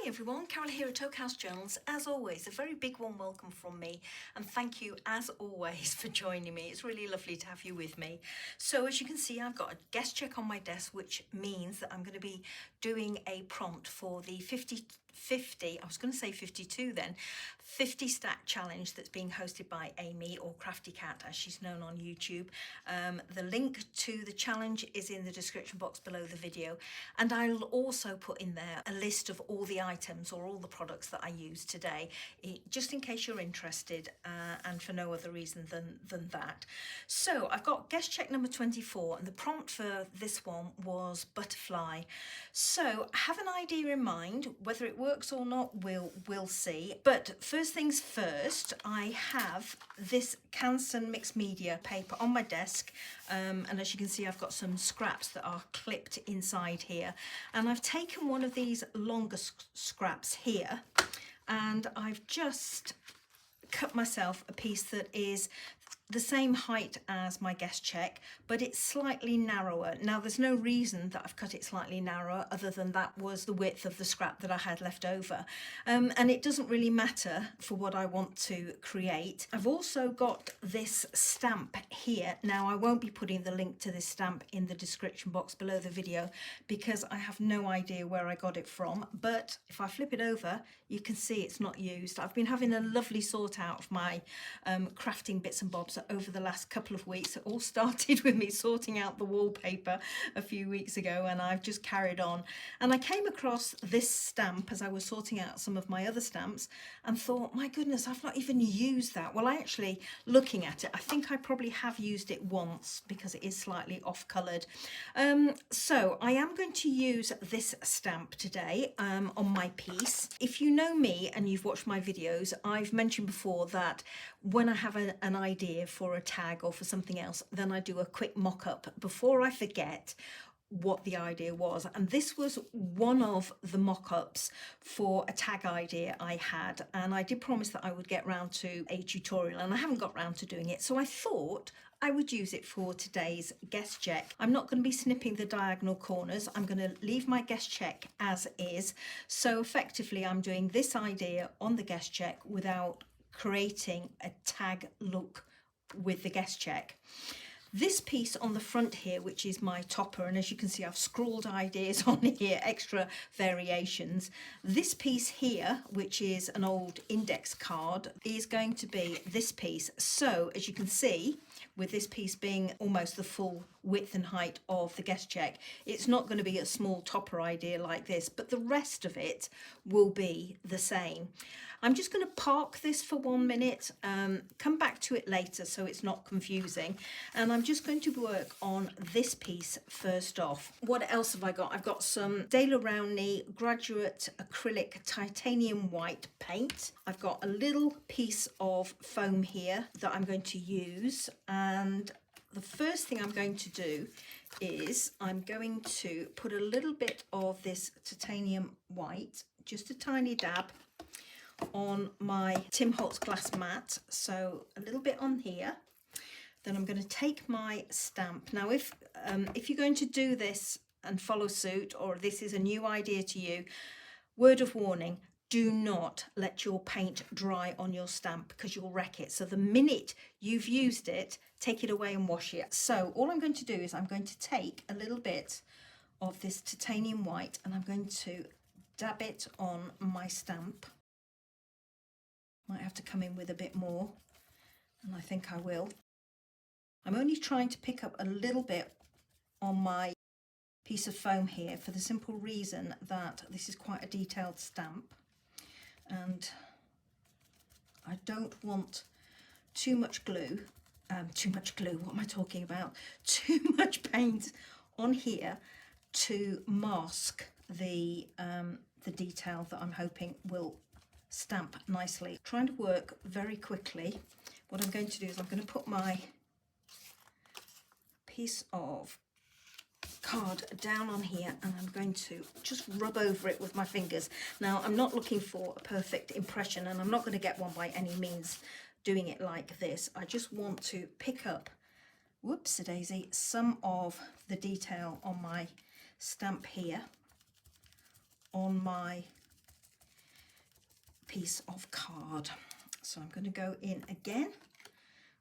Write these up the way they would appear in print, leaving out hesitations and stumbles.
Hi everyone, Carol here at Oak House Journals. As always, a very big warm welcome from me, and thank you as always for joining me. It's really lovely to have you with me. So as you can see, I've got a guest check on my desk, which means that I'm going to be doing a prompt for the 50, I was going to say 52 then, 50 stack challenge that's being hosted by Amy, or Crafty Cat as she's known on YouTube. The link to the challenge is in the description box below the video, and I'll also put in there a list of all the items or all the products that I use today, just in case you're interested, and for no other reason than that. So I've got guest check number 24, and the prompt for this one was butterfly. So I have an idea in mind. Whether it works or not, we'll see. But first things first, I have this Canson mixed media paper on my desk, and as you can see, I've got some scraps that are clipped inside here, and I've taken one of these longer scraps here, and I've just cut myself a piece that is the same height as my guest check, but it's slightly narrower. Now there's no reason that I've cut it slightly narrower other than that was the width of the scrap that I had left over, and it doesn't really matter for what I want to create. I've also got this stamp here. Now I won't be putting the link to this stamp in the description box below the video because I have no idea where I got it from, but if I flip it over you can see it's not used. I've been having a lovely sort out of my crafting bits and bobs over the last couple of weeks. It all started with me sorting out the wallpaper a few weeks ago, and I've just carried on. And I came across this stamp as I was sorting out some of my other stamps and thought, my goodness, I've not even used that. Well, actually, looking at it, I think I probably have used it once because it is slightly off coloured. So I am going to use this stamp today on my piece. If you know me and you've watched my videos, I've mentioned before that when I have an idea for a tag or for something else, then I do a quick mock-up before I forget what the idea was, and this was one of the mock-ups for a tag idea I had, and I did promise that I would get round to a tutorial, and I haven't got round to doing it, so I thought I would use it for today's guest check. I'm not going to be snipping the diagonal corners. I'm going to leave my guest check as is, so effectively I'm doing this idea on the guest check without creating a tag look with the guest check. This piece on the front here, which is my topper, and as you can see I've scrawled ideas on here, extra variations. This piece here, which is an old index card, is going to be this piece. So as you can see, with this piece being almost the full width and height of the guest check, it's not going to be a small topper idea like this, but the rest of it will be the same. I'm just going to park this for 1 minute, come back to it later so it's not confusing, and I'm just going to work on this piece first off. What else have I got? I've got some Daler Rowney Graduate Acrylic Titanium White paint. I've got a little piece of foam here that I'm going to use, and the first thing I'm going to do is I'm going to put a little bit of this titanium white, just a tiny dab, on my Tim Holtz glass mat, so a little bit on here. Then I'm going to take my stamp. Now if you're going to do this and follow suit, or this is a new idea to you, word of warning, do not let your paint dry on your stamp because you'll wreck it. So the minute you've used it, take it away and wash it. So all I'm going to do is I'm going to take a little bit of this titanium white and I'm going to dab it on my stamp. Might have to come in with a bit more, and I think I will. I'm only trying to pick up a little bit on my piece of foam here for the simple reason that this is quite a detailed stamp, and I don't want too much glue, what am I talking about? Too much paint on here to mask the detail that I'm hoping will stamp nicely. Trying to work very quickly. What I'm going to do is I'm going to put my piece of card down on here and I'm going to just rub over it with my fingers. Now I'm not looking for a perfect impression, and I'm not going to get one by any means doing it like this. I just want to pick up, whoops-a-daisy, some of the detail on my stamp here, on my piece of card. So I'm going to go in again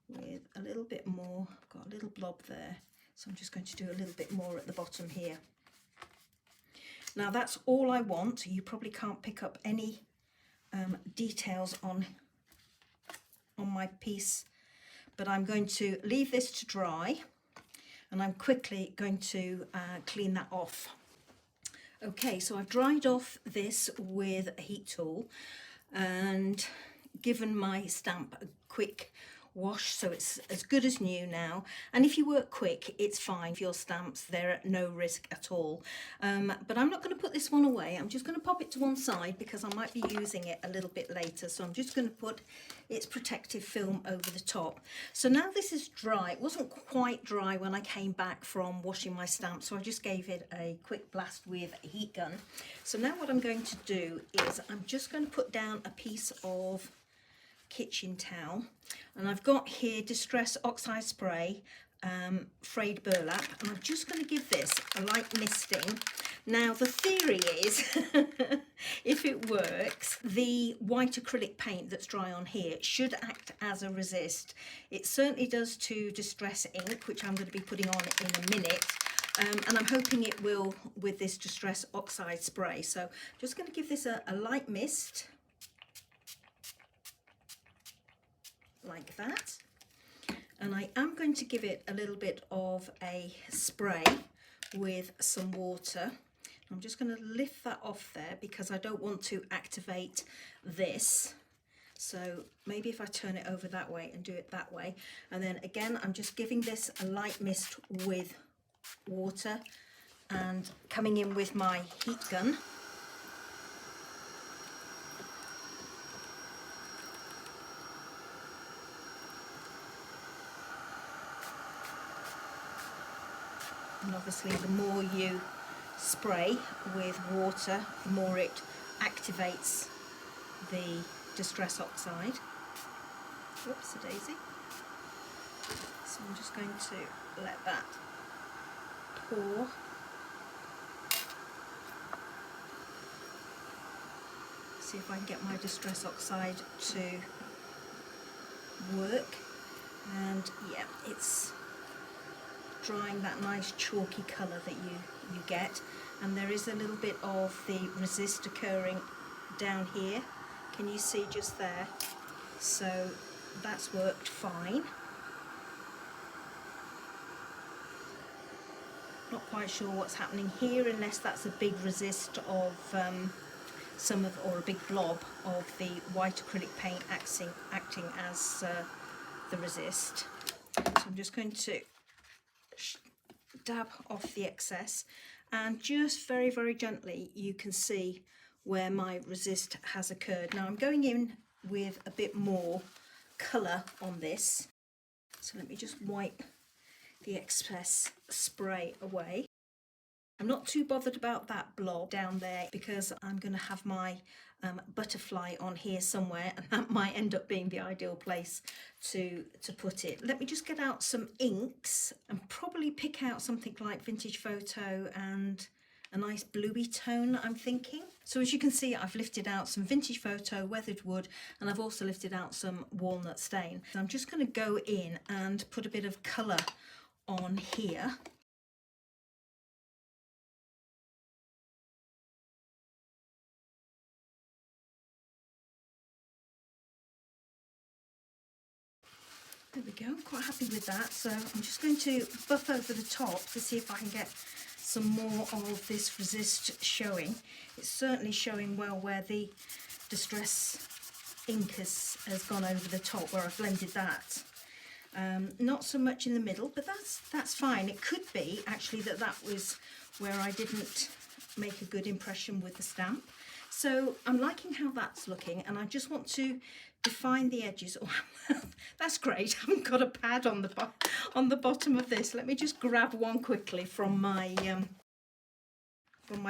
with a little bit more. I've got a little blob there, so I'm just going to do a little bit more at the bottom here. Now that's all I want. You probably can't pick up any details on my piece, but I'm going to leave this to dry, and I'm quickly going to clean that off. Okay, so I've dried off this with a heat tool and given my stamp a quick wash, so it's as good as new now. And if you work quick, it's fine. For your stamps, they're at no risk at all. But I'm not going to put this one away. I'm just going to pop it to one side because I might be using it a little bit later. So I'm just going to put its protective film over the top. So now this is dry. It wasn't quite dry when I came back from washing my stamp, so I just gave it a quick blast with a heat gun. So now what I'm going to do is I'm just going to put down a piece of kitchen towel, and I've got here Distress Oxide Spray, frayed burlap, and I'm just going to give this a light misting. Now the theory is if it works, the white acrylic paint that's dry on here should act as a resist. It certainly does to Distress ink, which I'm going to be putting on in a minute. And I'm hoping it will with this Distress Oxide Spray. So I'm just going to give this a light mist like that, and I am going to give it a little bit of a spray with some water. I'm just going to lift that off there because I don't want to activate this. So maybe if I turn it over that way and do it that way, and then again I'm just giving this a light mist with water and coming in with my heat gun. And obviously the more you spray with water, the more it activates the Distress Oxide. Whoops, a daisy. So I'm just going to let that pour. See if I can get my Distress Oxide to work. And yeah, it's drying that nice chalky colour that you get, and there is a little bit of the resist occurring down here. Can you see just there? So that's worked fine. Not quite sure what's happening here, unless that's a big resist of or a big blob of the white acrylic paint acting as the resist. So I'm just going to dab off the excess, and just very, very gently you can see where my resist has occurred. Now I'm going in with a bit more colour on this, so let me just wipe the excess spray away. I'm not too bothered about that blob down there because I'm going to have my butterfly on here somewhere, and that might end up being the ideal place to put it. Let me just get out some inks and probably pick out something like Vintage Photo and a nice bluey tone, I'm thinking. So as you can see, I've lifted out some Vintage Photo, weathered wood, and I've also lifted out some walnut stain. So I'm just going to go in and put a bit of colour on here. There we go, I'm quite happy with that. So I'm just going to buff over the top to see if I can get some more of this resist showing. It's certainly showing well where the Distress ink has gone over the top, where I've blended that. Not so much in the middle, but that's fine. It could be actually that was where I didn't make a good impression with the stamp. So I'm liking how that's looking, and I just want to define the edges. Oh, that's great. I haven't got a pad on the bottom of this. Let me just grab one quickly from my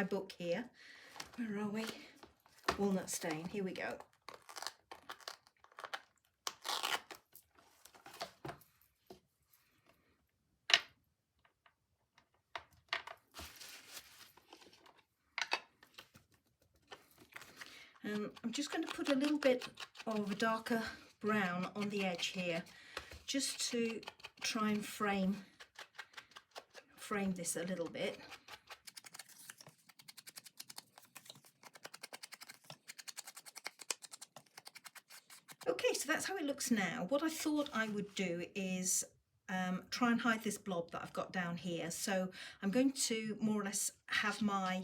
book here. Where are we? Walnut stain. Here we go. And I'm just going to put a little bit of a darker brown on the edge here, just to try and frame this a little bit. Okay, so that's how it looks now. What I thought I would do is try and hide this blob that I've got down here. So I'm going to more or less have my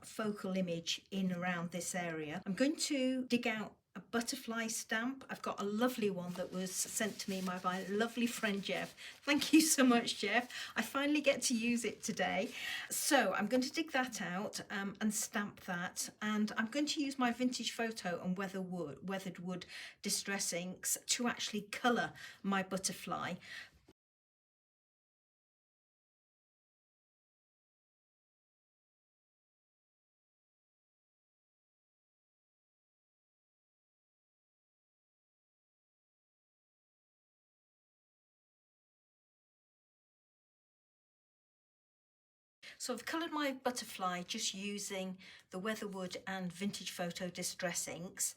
focal image in around this area. I'm going to dig out a butterfly stamp. I've got a lovely one that was sent to me by my lovely friend Jeff. Thank you so much, Jeff. I finally get to use it today. So I'm going to dig that out and stamp that, and I'm going to use my Vintage Photo and Weathered Wood Distress inks to actually colour my butterfly. So I've coloured my butterfly just using the Weatherwood and Vintage Photo Distress inks,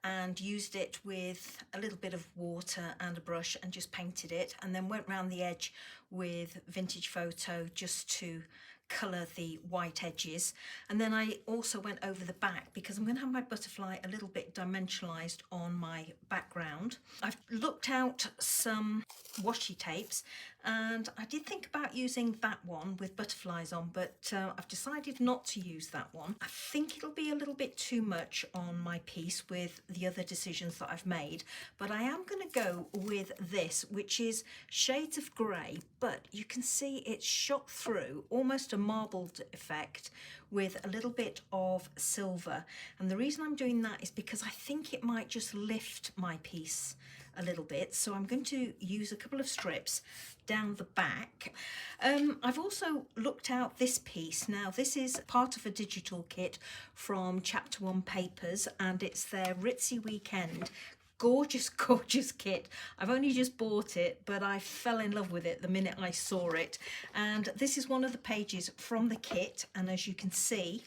and used it with a little bit of water and a brush and just painted it, and then went round the edge with Vintage Photo just to colour the white edges. And then I also went over the back because I'm going to have my butterfly a little bit dimensionalised on my background. I've looked out some washi tapes, and I did think about using that one with butterflies on, but I've decided not to use that one. I think it'll be a little bit too much on my piece with the other decisions that I've made, but I am going to go with this, which is shades of grey, but you can see it's shot through, almost a marbled effect with a little bit of silver. And the reason I'm doing that is because I think it might just lift my piece a little bit. So I'm going to use a couple of strips down the back. I've also looked out this piece. Now this is part of a digital kit from Chapter One Papers, and it's their Ritzy Weekend. Gorgeous, gorgeous kit. I've only just bought it, but I fell in love with it the minute I saw it. And this is one of the pages from the kit, and as you can see,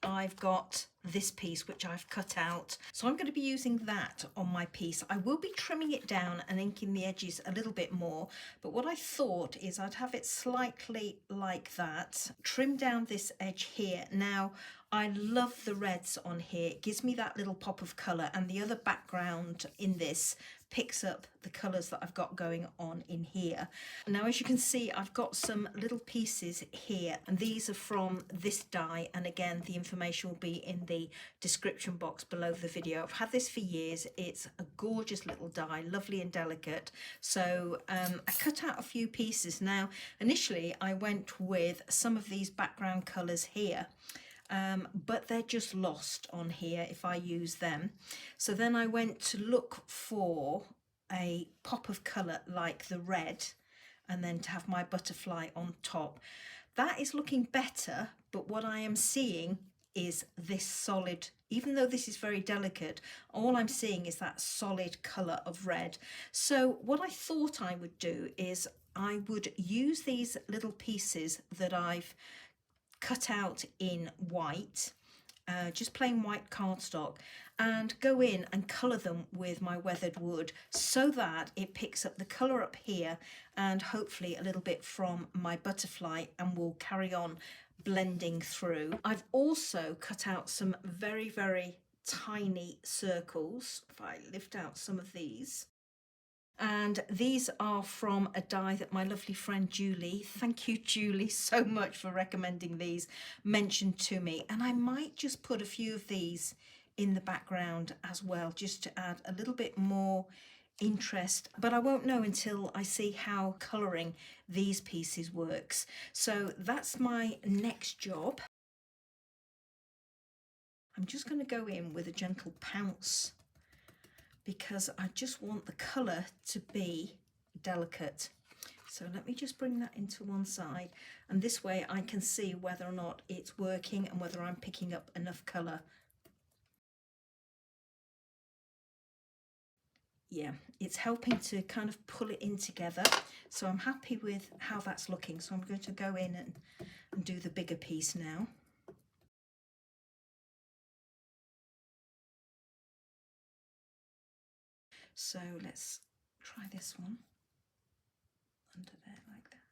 I've got this piece which I've cut out. So I'm going to be using that on my piece. I will be trimming it down and inking the edges a little bit more, but what I thought is I'd have it slightly like that, trim down this edge here. Now I love the reds on here. It gives me that little pop of colour, and the other background in this picks up the colours that I've got going on in here. Now as you can see, I've got some little pieces here, and these are from this die, and again the information will be in the description box below the video. I've had this for years. It's a gorgeous little die, lovely and delicate. So I cut out a few pieces. Now initially I went with some of these background colours here, but they're just lost on here if I use them. So then I went to look for a pop of colour like the red, and then to have my butterfly on top. That is looking better, but what I am seeing is this solid, even though this is very delicate, all I'm seeing is that solid colour of red. So what I thought I would do is I would use these little pieces that I've cut out in white, just plain white cardstock, and go in and colour them with my weathered wood so that it picks up the colour up here and hopefully a little bit from my butterfly and will carry on blending through. I've also cut out some very, very tiny circles. If I lift out some of these, and these are from a die that my lovely friend Julie, thank you Julie so much for recommending these, mentioned to me. And I might just put a few of these in the background as well, just to add a little bit more interest, but I won't know until I see how colouring these pieces works. So that's my next job. I'm just going to go in with a gentle pounce because I just want the colour to be delicate. So let me just bring that into one side, and this way I can see whether or not it's working and whether I'm picking up enough colour. Yeah, it's helping to kind of pull it in together. So I'm happy with how that's looking. So I'm going to go in and do the bigger piece now. So let's try this one under there like that.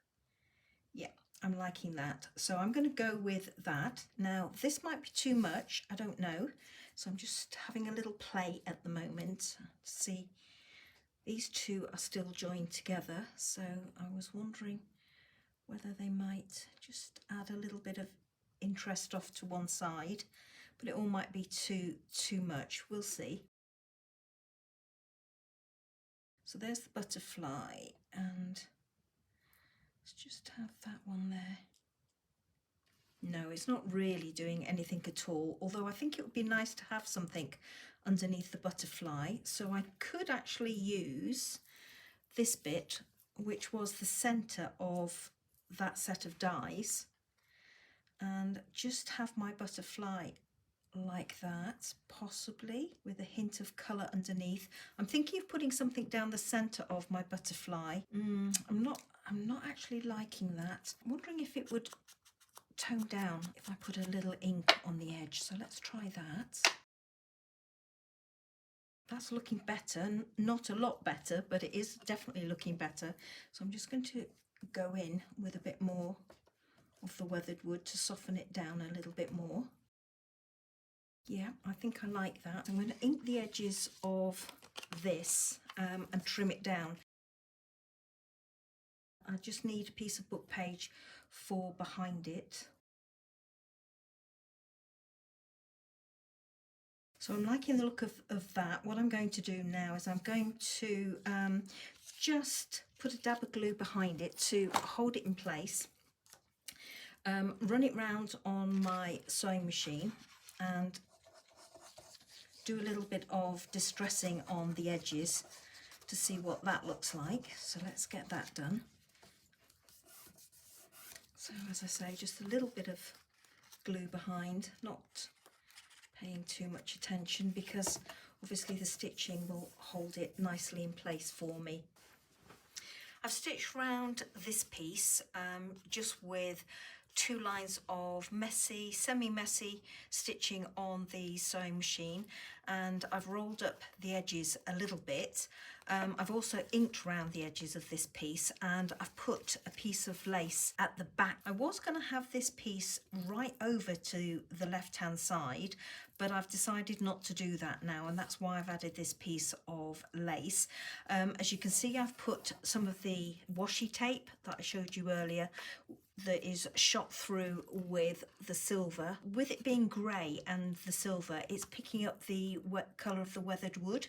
Yeah, I'm liking that. So I'm going to go with that. Now, this might be too much, I don't know. So I'm just having a little play at the moment to see. These two are still joined together, so I was wondering whether they might just add a little bit of interest off to one side, but it all might be too much. We'll see. So there's the butterfly, and let's just have that one there. No, it's not really doing anything at all, although I think it would be nice to have something underneath the butterfly. So I could actually use this bit, which was the center of that set of dies, and just have my butterfly like that, possibly with a hint of color underneath. I'm thinking of putting something down the center of my butterfly. I'm not actually liking that. I'm wondering if it would tone down if I put a little ink on the edge. So let's try that. That's looking better, not a lot better, but it is definitely looking better. So I'm just going to go in with a bit more of the weathered wood to soften it down a little bit more. Yeah, I think I like that. I'm going to ink the edges of this and trim it down. I just need a piece of book page for behind it. So I'm liking the look of that. What I'm going to do now is I'm going to just put a dab of glue behind it to hold it in place. Run it round on my sewing machine and do a little bit of distressing on the edges to see what that looks like. So let's get that done. So as I say, just a little bit of glue behind, not paying too much attention because obviously the stitching will hold it nicely in place for me. I've stitched round this piece just with 2 lines of messy, semi-messy stitching on the sewing machine, and I've rolled up the edges a little bit. I've also inked round the edges of this piece, and I've put a piece of lace at the back. I was going to have this piece right over to the left-hand side, but I've decided not to do that now, and that's why I've added this piece of lace. As you can see, I've put some of the washi tape that I showed you earlier that is shot through with the silver. With it being grey and the silver, it's picking up the colour of the weathered wood.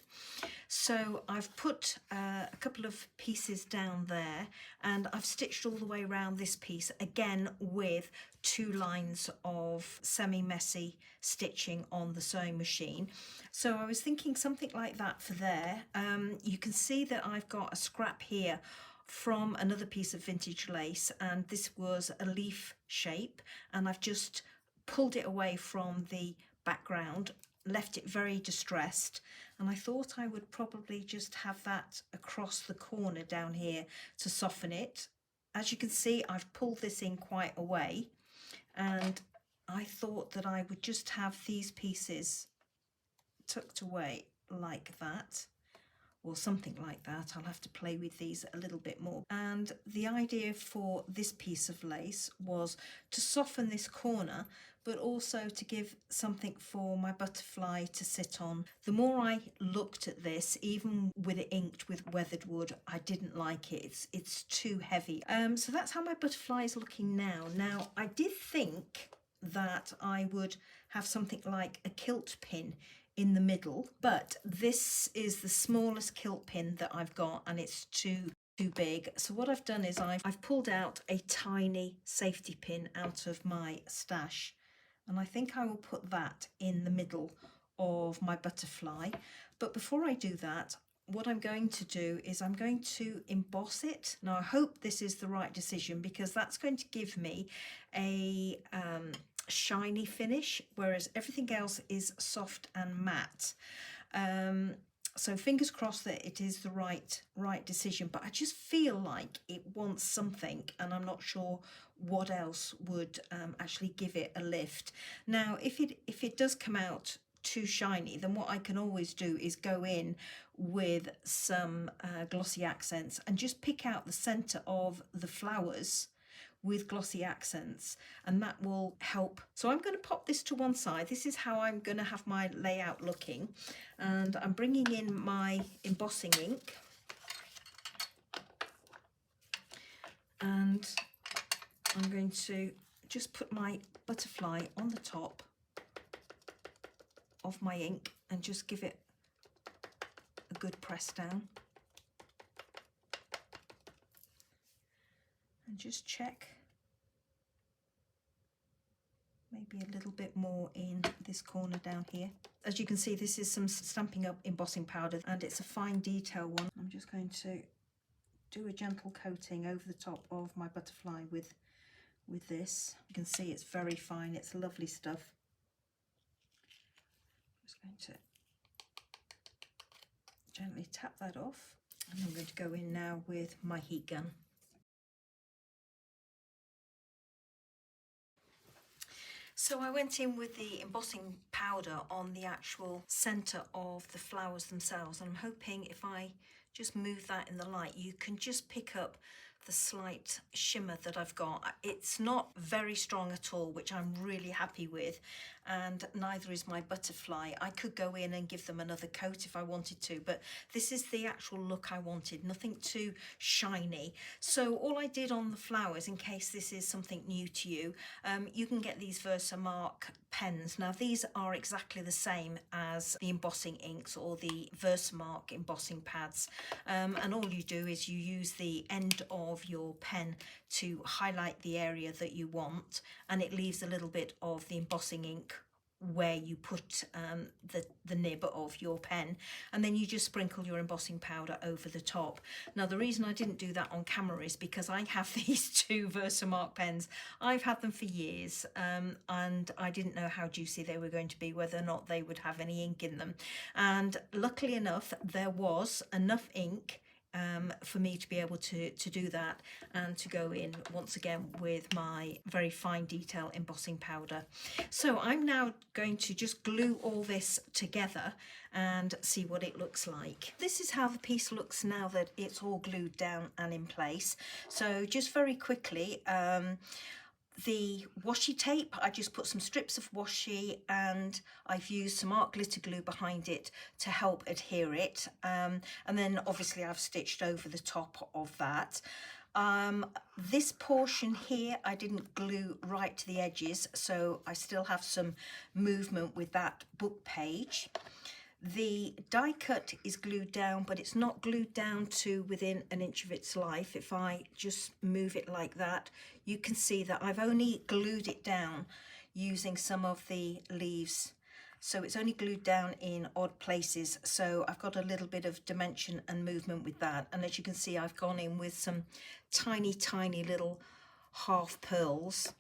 So I've put a couple of pieces down there, and I've stitched all the way around this piece again with 2 lines of semi-messy stitching on the sewing machine. So I was thinking something like that for there. You can see that I've got a scrap here from another piece of vintage lace, and this was a leaf shape, and I've just pulled it away from the background, left it very distressed, and I thought I would probably just have that across the corner down here to soften it. As you can see, I've pulled this in quite a way, and I thought that I would just have these pieces tucked away like that, or something like that. I'll have to play with these a little bit more. And the idea for this piece of lace was to soften this corner, but also to give something for my butterfly to sit on. The more I looked at this, even with it inked with weathered wood, I didn't like it. It's too heavy. So that's how my butterfly is looking now. Now, I did think that I would have something like a kilt pin in the middle, but this is the smallest kilt pin that I've got, and it's too big. So what I've done is I've pulled out a tiny safety pin out of my stash, and I think I will put that in the middle of my butterfly. But before I do that, what I'm going to do is I'm going to emboss it. Now I hope this is the right decision, because that's going to give me a shiny finish, whereas everything else is soft and matte. So fingers crossed that it is the right decision, but I just feel like it wants something, and I'm not sure what else would actually give it a lift. Now if it does come out too shiny, then what I can always do is go in with some glossy accents and just pick out the centre of the flowers with glossy accents, and that will help. So I'm going to pop this to one side. This is how I'm going to have my layout looking, and I'm bringing in my embossing ink, and I'm going to just put my butterfly on the top of my ink and just give it a good press down, and just check maybe a little bit more in this corner down here. As you can see, this is some Stampin' Up! Embossing powder, and it's a fine detail one. I'm just going to do a gentle coating over the top of my butterfly with this. You can see it's very fine, it's lovely stuff. Just going to gently tap that off, and I'm going to go in now with my heat gun. So I went in with the embossing powder on the actual centre of the flowers themselves, and I'm hoping if I just move that in the light, you can just pick up the slight shimmer that I've got. It's not very strong at all, which I'm really happy with, and neither is my butterfly. I could go in and give them another coat if I wanted to, but this is the actual look I wanted, nothing too shiny. So all I did on the flowers, in case this is something new to you, you can get these Versamark pens. Now these are exactly the same as the embossing inks or the Versamark embossing pads, and all you do is you use the end of your pen to highlight the area that you want, and it leaves a little bit of the embossing ink where you put the nib of your pen, and then you just sprinkle your embossing powder over the top. Now the reason I didn't do that on camera is because I have these two Versamark pens. I've had them for years, and I didn't know how juicy they were going to be, whether or not they would have any ink in them, and luckily enough there was enough ink for me to be able to do that, and to go in once again with my very fine detail embossing powder. So I'm now going to just glue all this together and see what it looks like. This is how the piece looks now that it's all glued down and in place. So just very quickly, the washi tape, I just put some strips of washi, and I've used some art glitter glue behind it to help adhere it, and then obviously I've stitched over the top of that. This portion here I didn't glue right to the edges, so I still have some movement with that book page. The die cut is glued down, but it's not glued down to within an inch of its life. If I just move it like that, you can see that I've only glued it down using some of the leaves. So it's only glued down in odd places. So I've got a little bit of dimension and movement with that. And as you can see, I've gone in with some tiny, tiny little half pearls.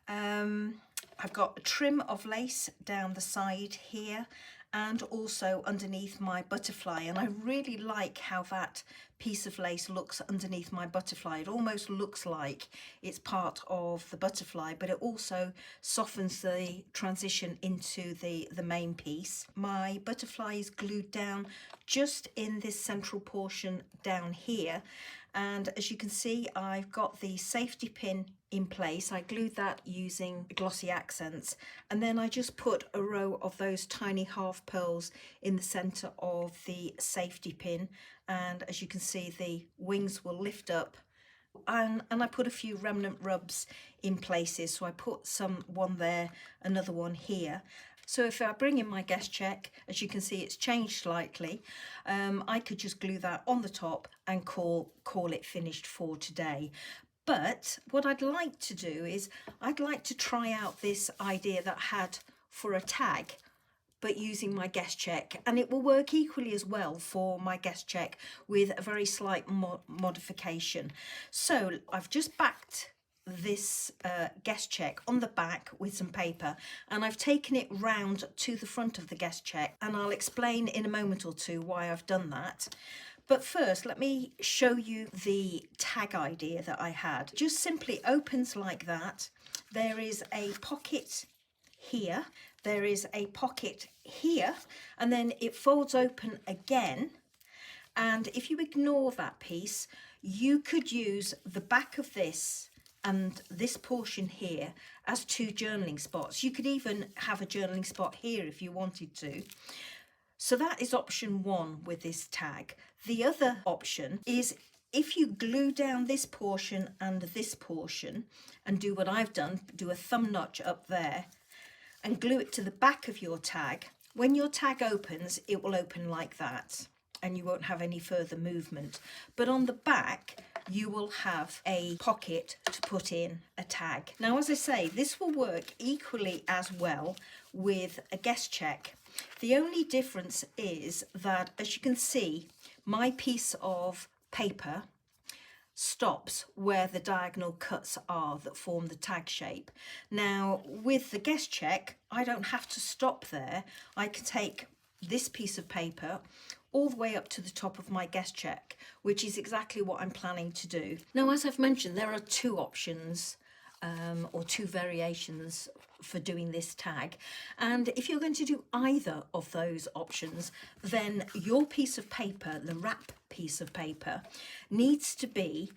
I've got a trim of lace down the side here, and also underneath my butterfly, and I really like how that piece of lace looks underneath my butterfly. It almost looks like it's part of the butterfly, but it also softens the transition into the main piece. My butterfly is glued down just in this central portion down here, and as you can see, I've got the safety pin in place. I glued that using glossy accents, and then I just put a row of those tiny half pearls in the center of the safety pin, and as you can see, the wings will lift up, and I put a few remnant rubs in places. So I put one there, another one here. So if I bring in my guest check, as you can see, it's changed slightly. I could just glue that on the top and call it finished for today. But what I'd like to do is I'd like to try out this idea that I had for a tag, but using my guest check, and it will work equally as well for my guest check with a very slight modification. So I've just backed this guest check on the back with some paper, and I've taken it round to the front of the guest check, and I'll explain in a moment or two why I've done that. But first, let me show you the tag idea that I had. Just simply opens like that. There is a pocket here. there is a pocket here, and then it folds open again. And if you ignore that piece, you could use the back of this and this portion here as two journaling spots. You could even have a journaling spot here if you wanted to. So that is option one with this tag. The other option is if you glue down this portion and this portion and do what I've done, do a thumb notch up there and glue it to the back of your tag, when your tag opens, it will open like that and you won't have any further movement. But on the back, you will have a pocket to put in a tag. Now, as I say, this will work equally as well with a guest check. The only difference is that, as you can see, my piece of paper stops where the diagonal cuts are that form the tag shape. Now, with the guest check, I don't have to stop there. I can take this piece of paper all the way up to the top of my guest check, which is exactly what I'm planning to do. Now, as I've mentioned, there are two options or two variations for doing this tag, and if you're going to do either of those options, then your piece of paper, the wrap piece of paper, needs to be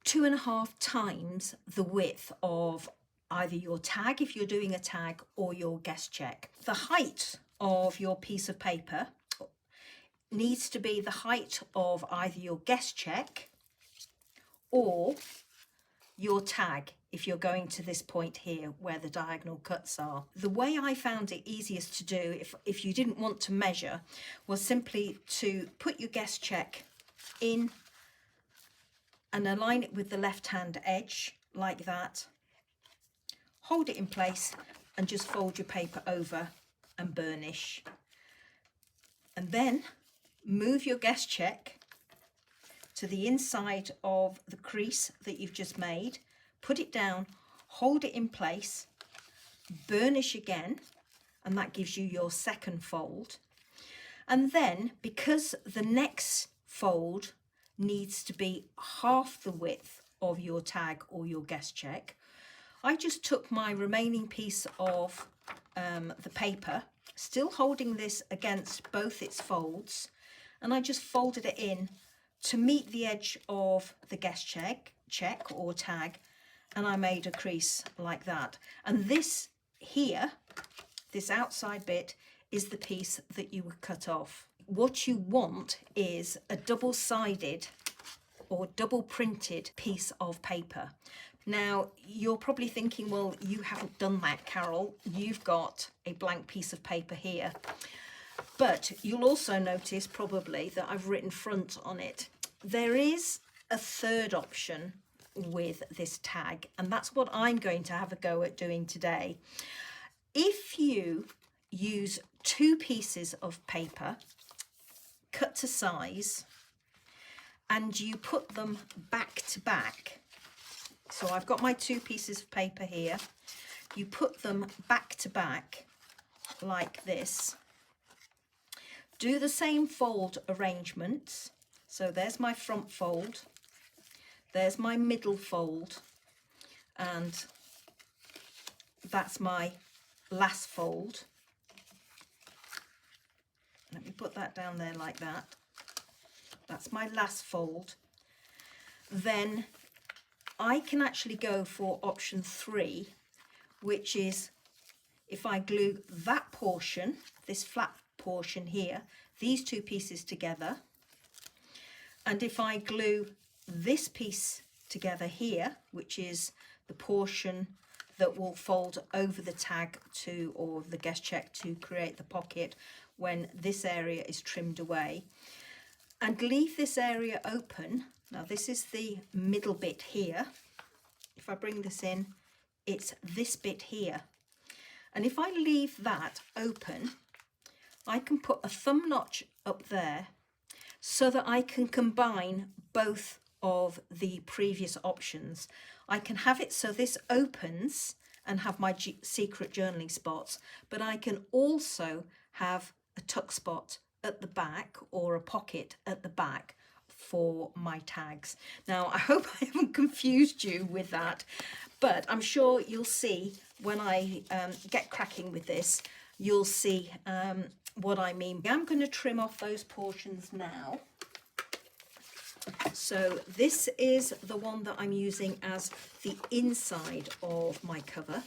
2.5 times the width of either your tag if you're doing a tag or your guest check. The height of your piece of paper needs to be the height of either your guest check or your tag if you're going to this point here where the diagonal cuts are. The way I found it easiest to do if you didn't want to measure was simply to put your guest check in and align it with the left hand edge like that, hold it in place and just fold your paper over and burnish, and then move your guest check to the inside of the crease that you've just made, put it down, hold it in place, burnish again, and that gives you your second fold. And then, because the next fold needs to be half the width of your tag or your guest check, I just took my remaining piece of the paper, still holding this against both its folds, and I just folded it in to meet the edge of the guest check or tag, and I made a crease like that. And this here, this outside bit, is the piece that you would cut off. What you want is a double-sided or double printed piece of paper. Now, you're probably thinking, well, you haven't done that, Carol. You've got a blank piece of paper here. But you'll also notice probably that I've written front on it. There is a third option with this tag, and that's what I'm going to have a go at doing today. If you use two pieces of paper cut to size and you put them back to back, so I've got my two pieces of paper here, you put them back to back like this, do the same fold arrangements. So there's my front fold, there's my middle fold, and that's my last fold. Let me put that down there like that. That's my last fold. Then I can actually go for option 3, which is if I glue that portion, this flat portion here, these two pieces together, and if I glue this piece together here, which is the portion that will fold over the tag to, or the guest check to create the pocket when this area is trimmed away, and leave this area open. Now this is the middle bit here. If I bring this in, it's this bit here. And if I leave that open, I can put a thumb notch up there so that I can combine both of the previous options. I can have it so this opens and have my secret journaling spots, but I can also have a tuck spot at the back or a pocket at the back for my tags. Now, I hope I haven't confused you with that, but I'm sure you'll see when I get cracking with this, you'll see what I mean. I'm going to trim off those portions now. So this is the one that I'm using as the inside of my cover.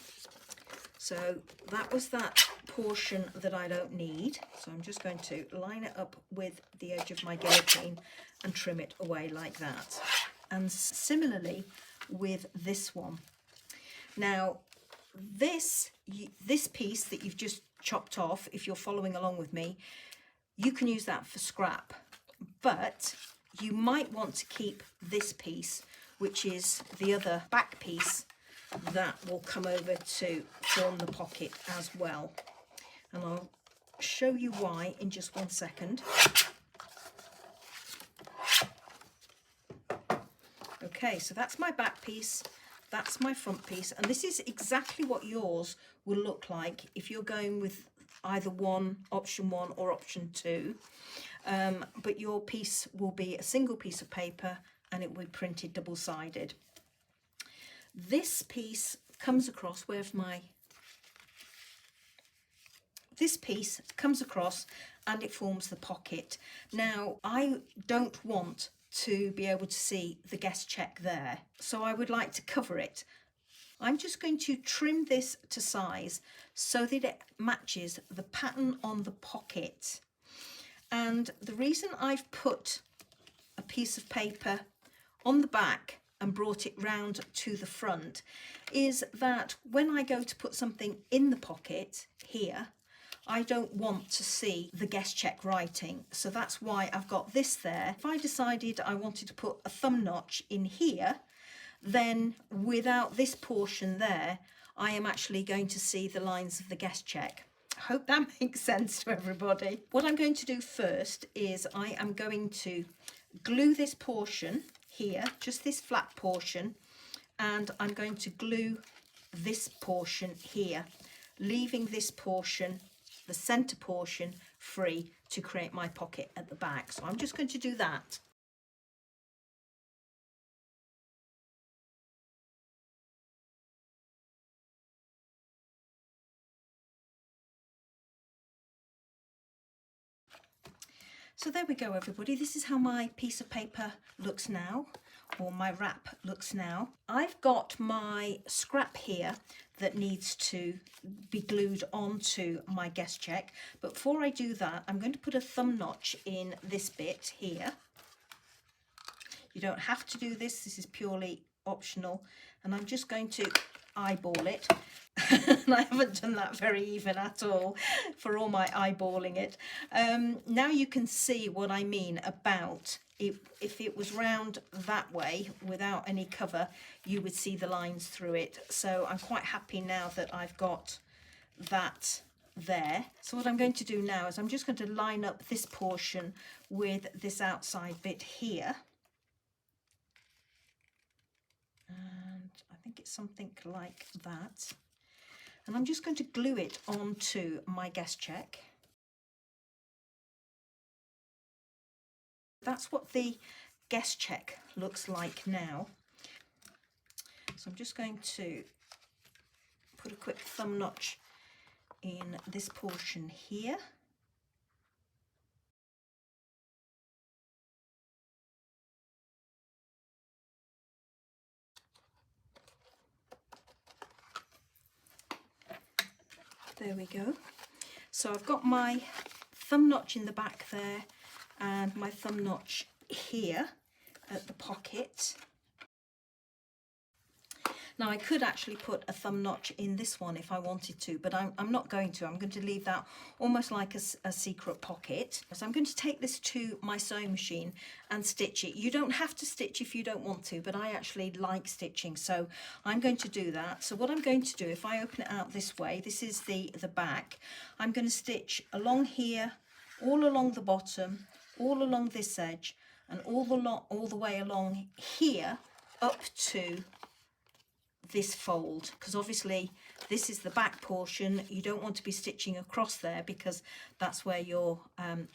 So that was that portion that I don't need. So I'm just going to line it up with the edge of my guillotine and trim it away like that. And similarly with this one. Now, this piece that you've just chopped off, if you're following along with me, you can use that for scrap. But you might want to keep this piece, which is the other back piece, that will come over to form the pocket as well. And I'll show you why in just one second. Okay, so that's my back piece, that's my front piece, and this is exactly what yours will look like if you're going with either option one or option two. But your piece will be a single piece of paper and it will be printed double-sided. This piece comes across, this piece comes across and it forms the pocket. Now, I don't want to be able to see the guest check there, so I would like to cover it. I'm just going to trim this to size so that it matches the pattern on the pocket. And the reason I've put a piece of paper on the back and brought it round to the front is that when I go to put something in the pocket here, I don't want to see the guest check writing. So that's why I've got this there. If I decided I wanted to put a thumb notch in here, then without this portion there, I am actually going to see the lines of the guest check. I hope that makes sense to everybody. What I'm going to do first is I am going to glue this portion here, just this flat portion, and I'm going to glue this portion here, leaving this portion, the center portion, free to create my pocket at the back. So I'm just going to do that. So there we go, everybody. This is how my piece of paper looks now, or my wrap looks now. I've got my scrap here that needs to be glued onto my guest check. But before I do that, I'm going to put a thumb notch in this bit here. You don't have to do this. This is purely optional. And I'm just going to eyeball it. And I haven't done that very even at all for all my eyeballing it. Now you can see what I mean about if it was round that way without any cover, you would see the lines through it. So I'm quite happy now that I've got that there. So what I'm going to do now is I'm just going to line up this portion with this outside bit here. And I think it's something like that. And I'm just going to glue it onto my guest check. That's what the guest check looks like now. So I'm just going to put a quick thumb notch in this portion here. There we go. So I've got my thumb notch in the back there and my thumb notch here at the pocket. Now I could actually put a thumb notch in this one if I wanted to, but I'm not going to. I'm going to leave that almost like a secret pocket. So I'm going to take this to my sewing machine and stitch it. You don't have to stitch if you don't want to, but I actually like stitching, so I'm going to do that. So what I'm going to do, if I open it out this way, this is the back, I'm going to stitch along here, all along the bottom, all along this edge, and all the way along here up to this fold, because obviously this is the back portion. You don't want to be stitching across there because that's where your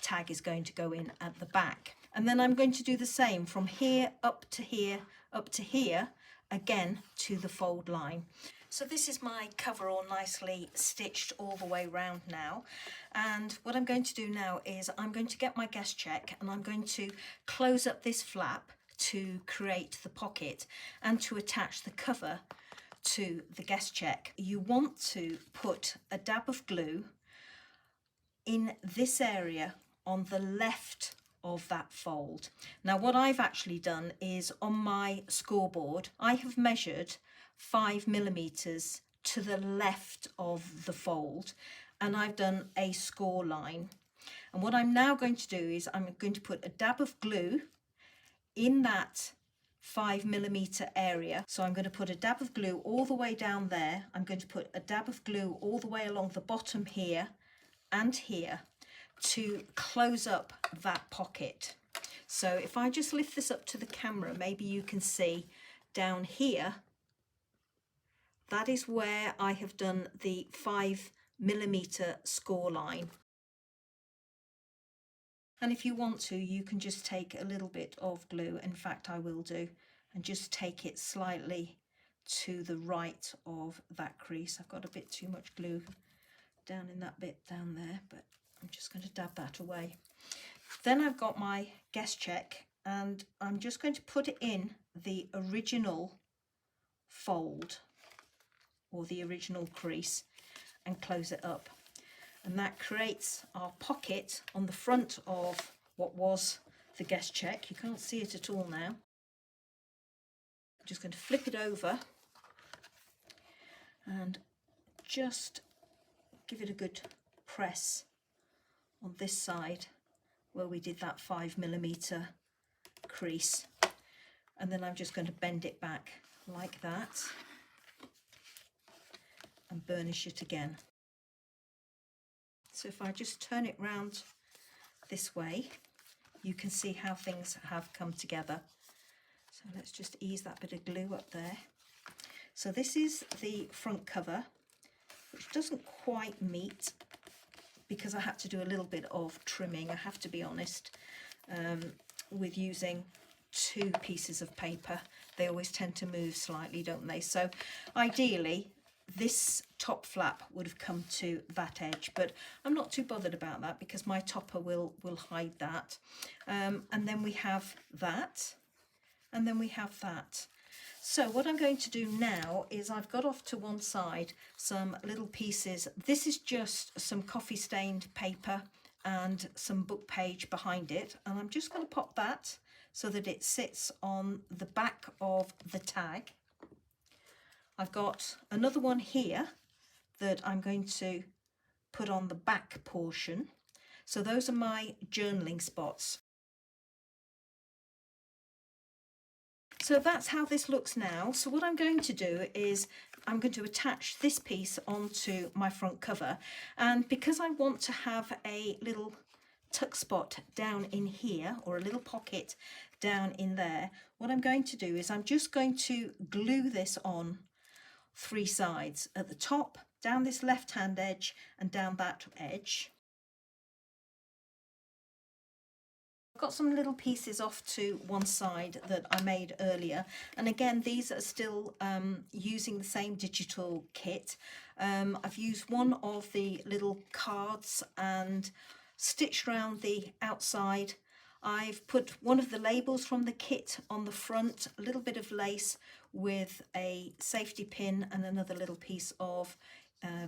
tag is going to go in at the back. And then I'm going to do the same from here up to here, up to here, again to the fold line. So this is my cover all nicely stitched all the way round now. And what I'm going to do now is I'm going to get my guess check and I'm going to close up this flap to create the pocket and to attach the cover to the guess check. You want to put a dab of glue in this area on the left of that fold. Now what I've actually done is on my scoreboard I have measured 5mm to the left of the fold and I've done a score line. And what I'm now going to do is I'm going to put a dab of glue in that 5mm area. So I'm going to put a dab of glue all the way down there. I'm going to put a dab of glue all the way along the bottom here and here to close up that pocket. So if I just lift this up to the camera, maybe you can see down here, that is where I have done the 5mm score line. And if you want to, you can just take a little bit of glue, in fact I will do, and just take it slightly to the right of that crease. I've got a bit too much glue down in that bit down there, but I'm just going to dab that away. Then I've got my guess check and I'm just going to put it in the original fold or the original crease and close it up. And that creates our pocket on the front of what was the guess check. You can't see it at all now. I'm just going to flip it over and just give it a good press on this side where we did that 5mm crease. And then I'm just going to bend it back like that and burnish it again. So if I just turn it round this way, you can see how things have come together. So let's just ease that bit of glue up there. So this is the front cover, which doesn't quite meet because I had to do a little bit of trimming, I have to be honest, with using 2 pieces of paper. They always tend to move slightly, don't they? So ideally, this top flap would have come to that edge, but I'm not too bothered about that because my topper will hide that. And then we have that, and then we have that. So what I'm going to do now is I've got off to one side some little pieces. This is just some coffee stained paper and some book page behind it, and I'm just going to pop that so that it sits on the back of the tag. I've got another one here that I'm going to put on the back portion. So those are my journaling spots. So that's how this looks now. So what I'm going to do is I'm going to attach this piece onto my front cover, and because I want to have a little tuck spot down in here or a little pocket down in there, what I'm going to do is I'm just going to glue this on 3 sides, at the top, down this left hand edge and down that edge. I've got some little pieces off to one side that I made earlier, and again these are still using the same digital kit. I've used one of the little cards and stitched around the outside. I've put one of the labels from the kit on the front, a little bit of lace with a safety pin and another little piece of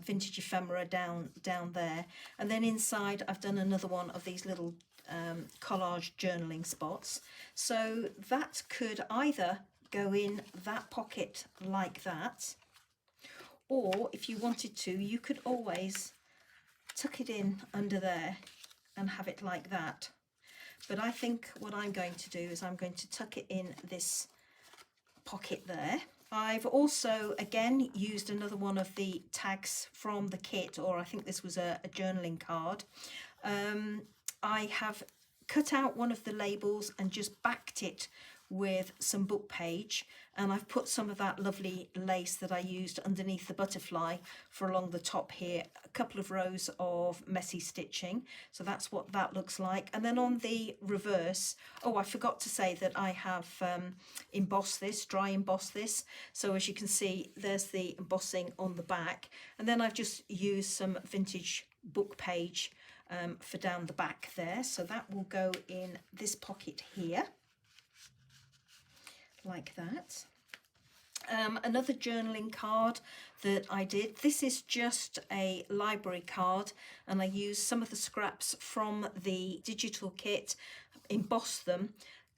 vintage ephemera down there. And then inside I've done another one of these little collage journaling spots. So that could either go in that pocket like that, or if you wanted to, you could always tuck it in under there and have it like that. But I think what I'm going to do is I'm going to tuck it in this pocket there. I've also again used another one of the tags from the kit, or I think this was a journaling card. I have cut out one of the labels and just backed it with some book page, and I've put some of that lovely lace that I used underneath the butterfly for along the top here, a couple of rows of messy stitching. So that's what that looks like. And then on the reverse, oh, I forgot to say that I have embossed this, dry embossed this. So as you can see, there's the embossing on the back, and then I've just used some vintage book page for down the back there. So that will go in this pocket here, like that. Another journaling card that I did. This is just a library card, and I used some of the scraps from the digital kit, embossed them,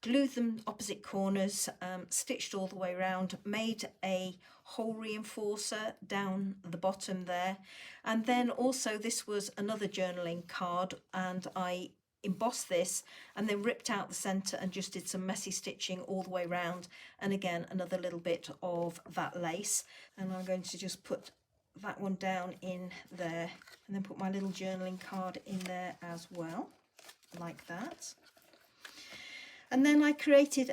glued them opposite corners, stitched all the way around, made a hole reinforcer down the bottom there. And then also this was another journaling card, and I embossed this and then ripped out the center and just did some messy stitching all the way around, and again another little bit of that lace. And I'm going to just put that one down in there, and then put my little journaling card in there as well, like that. And then I created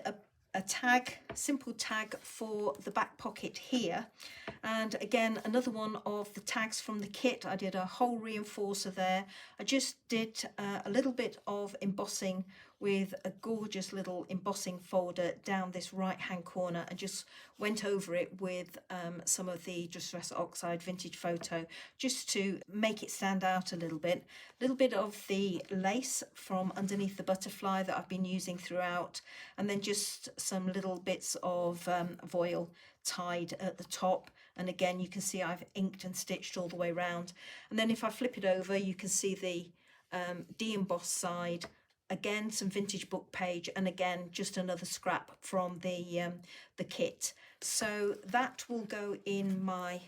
a tag, simple tag for the back pocket here. And again, another one of the tags from the kit. I did a hole reinforcer there. I just did a little bit of embossing with a gorgeous little embossing folder down this right hand corner, and just went over it with some of the Distress Oxide Vintage Photo, just to make it stand out a little bit. A little bit of the lace from underneath the butterfly that I've been using throughout, and then just some little bits of voile tied at the top. And again, you can see I've inked and stitched all the way around. And then if I flip it over, you can see the de-embossed side. Again, some vintage book page, and again just another scrap from the kit. So that will go in my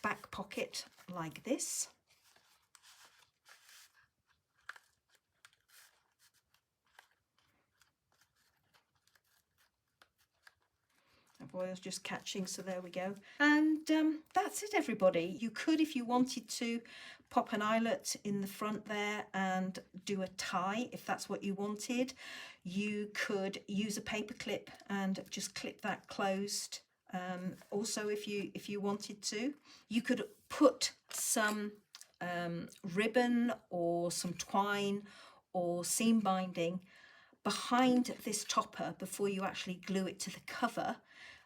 back pocket like this. Voil's just catching, so there we go. And that's it, everybody. You could, if you wanted to, pop an eyelet in the front there and do a tie if that's what you wanted. You could use a paper clip and just clip that closed. Also, if you wanted to, you could put some ribbon or some twine or seam binding behind this topper before you actually glue it to the cover,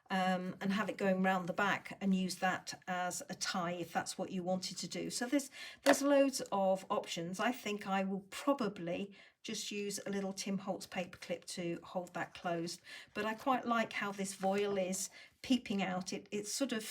and have it going round the back, and use that as a tie if that's what you wanted to do. So there's loads of options. I think I will probably just use a little Tim Holtz paper clip to hold that closed, but I quite like how this voile is peeping out. It sort of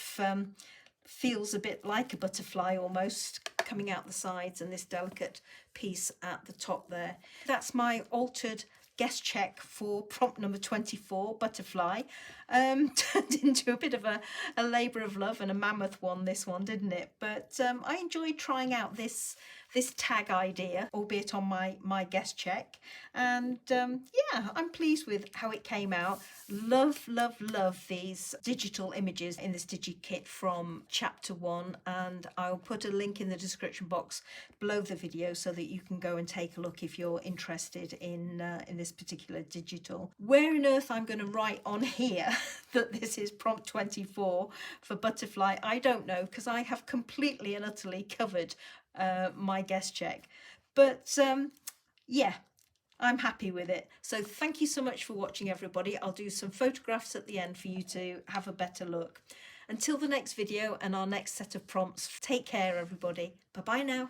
feels a bit like a butterfly almost, coming out the sides, and this delicate piece at the top there. That's my altered guest check for prompt number 24, butterfly. Turned into a bit of a labour of love and a mammoth one, this one, didn't it? But I enjoyed trying out this tag idea, albeit on my guest check. And yeah, I'm pleased with how it came out. Love these digital images in this DigiKit from chapter 1, and I'll put a link in the description box below the video so that you can go and take a look if you're interested in this particular digital. Where on earth I'm going to write on here that this is prompt 24 for butterfly, I don't know, because I have completely and utterly covered my guest check. But yeah, I'm happy with it. So thank you so much for watching, everybody. I'll do some photographs at the end for you to have a better look. Until the next video and our next set of prompts, take care, everybody. Bye bye now.